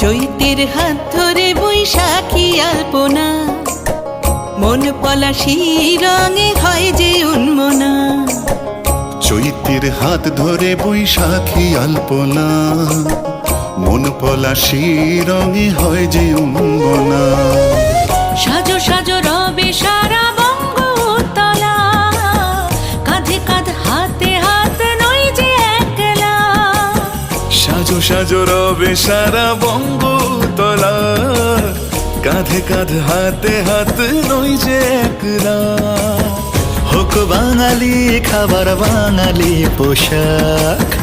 চৈতের হাত ধরে বৈশাখী আলপনা, মন পলাশি রঙে হয় যে উন্মনা। চৈতের হাত ধরে বৈশাখী আলপনা, মন পলাশি রঙে হয় যে উন্মনা। সাজো সাজো রবে সারা বঙ্গতলা, কাঁধে কাঁধ হাতে হাত নই যে একলা। সাজো সাজো রবে সারা বঙ্গতলা, কাঁধে কাঁধ হাতে হাত নই যে একলা। হোক বাঙালি খাবার বাঙালি পোশাক,